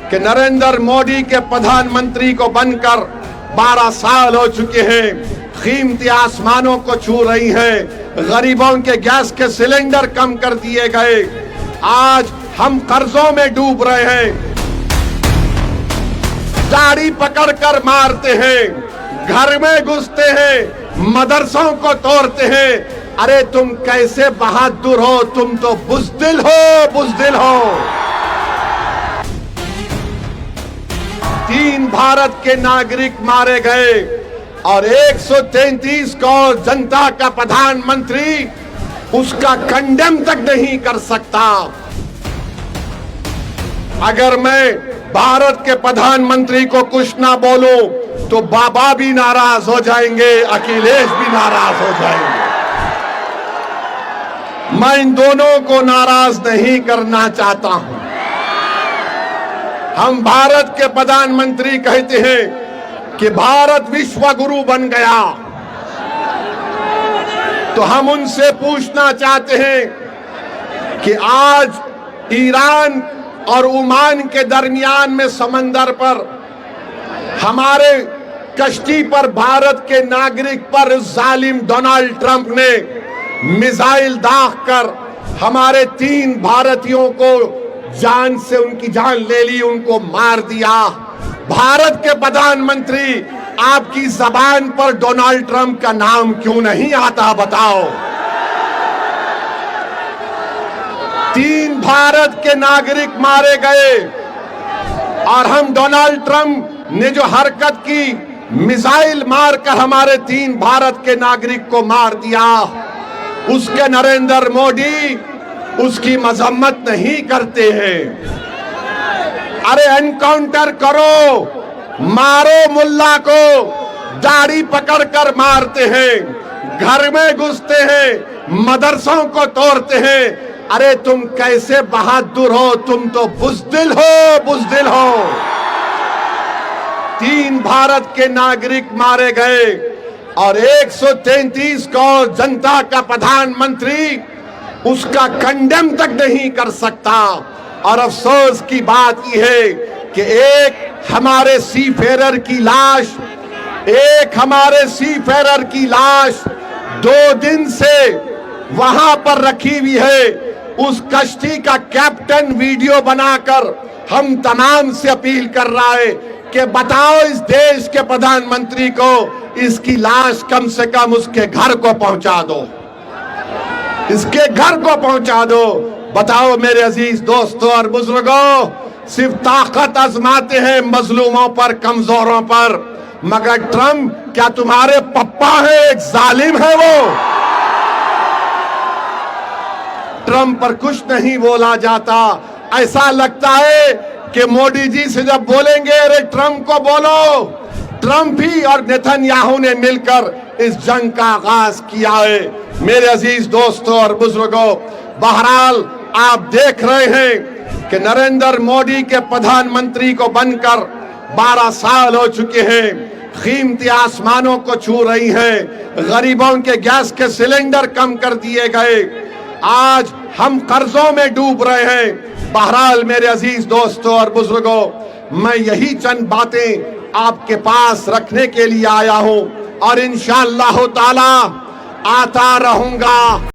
कि नरेंद्र मोदी के प्रधानमंत्री को बनकर 12 साल हो चुके हैं। कीमती आसमानों को छू रही हैं। गरीबों के गैस के सिलेंडर कम कर दिए गए। आज हम कर्जों में डूब रहे हैं। दाढ़ी पकड़कर मारते हैं, घर में घुसते हैं, मदरसों को तोड़ते हैं। अरे तुम कैसे बहादुर हो, तुम तो बुज़दिल हो, बुज़दिल हो। 3 भारत के नागरिक मारे गए और 133 करोड़ जनता का प्रधानमंत्री उसका कंडेम तक नहीं कर सकता। अगर मैं भारत के प्रधानमंत्री को कुछ ना बोलूं तो बाबा भी नाराज हो जाएंगे, अखिलेश भी नाराज हो जाएंगे। मैं इन दोनों को नाराज नहीं करना चाहता हूं। हम भारत के प्रधानमंत्री कहते हैं कि भारत विश्व गुरु बन गया, तो हम उनसे पूछना चाहते हैं कि आज ईरान और ओमान के दरमियान में समंदर पर हमारे कश्ती पर भारत के नागरिक पर जालिम डोनाल्ड ट्रंप ने मिसाइल दागकर हमारे 3 भारतीयों को जान से उनकी जान ले ली, उनको मार दिया। भारत के प्रधानमंत्री, आपकी जबान पर डोनाल्ड ट्रंप का नाम क्यों नहीं आता, बताओ। 3 भारत के नागरिक मारे गए और हम डोनाल्ड ट्रंप ने जो हरकत की, मिसाइल मारकर हमारे 3 भारत के नागरिक को मार दिया, उसके नरेंद्र मोदी उसकी मजम्मत नहीं करते हैं। अरे एनकाउंटर करो, मारो मुल्ला को, दाढ़ी पकड़कर मारते हैं, घर में घुसते हैं, मदरसों को तोड़ते हैं। अरे तुम कैसे बहादुर हो, तुम तो बुज़दिल हो, बुज़दिल हो। 3 भारत के नागरिक मारे गए और 133 करोड़ जनता का प्रधानमंत्री उसका कंडेम तक नहीं कर सकता। और अफसोस की बात यह है कि एक हमारे सीफेरर की लाश, सीफेरर की लाश 2 दिन से वहां पर रखी हुई है। उस कश्ती का कैप्टन वीडियो बनाकर हम तमाम से अपील कर रहा है कि बताओ इस देश के प्रधानमंत्री को इसकी लाश कम से कम उसके घर को पहुंचा दो, इसके घर को पहुंचा दो। बताओ मेरे अजीज दोस्तों और बुजुर्गों, सिर्फ ताकत आजमाते हैं मजलूमों पर, कमजोरों पर, मगर ट्रंप क्या तुम्हारे पप्पा है? एक जालिम है वो। ट्रंप पर कुछ नहीं बोला जाता। ऐसा लगता है कि मोदी जी से जब बोलेंगे अरे ट्रंप को बोलो, ट्रंप ही और नेतन्याहू ने मिलकर इस जंग का आगाज किया है। मेरे अजीज दोस्तों और बुजुर्गों, बहरहाल आप देख रहे हैं कि नरेंद्र मोदी के प्रधानमंत्री को बनकर 12 साल हो चुके हैं। कीमती आसमानों को छू रही हैं। गरीबों के गैस के सिलेंडर कम कर दिए गए। आज हम कर्जों में डूब रहे हैं। बहरहाल मेरे अजीज दोस्तों और बुजुर्गों, मैं यही चंद बातें आपके पास रखने के लिए आया हूं और इंशाअल्लाह ताला आता रहूंगा।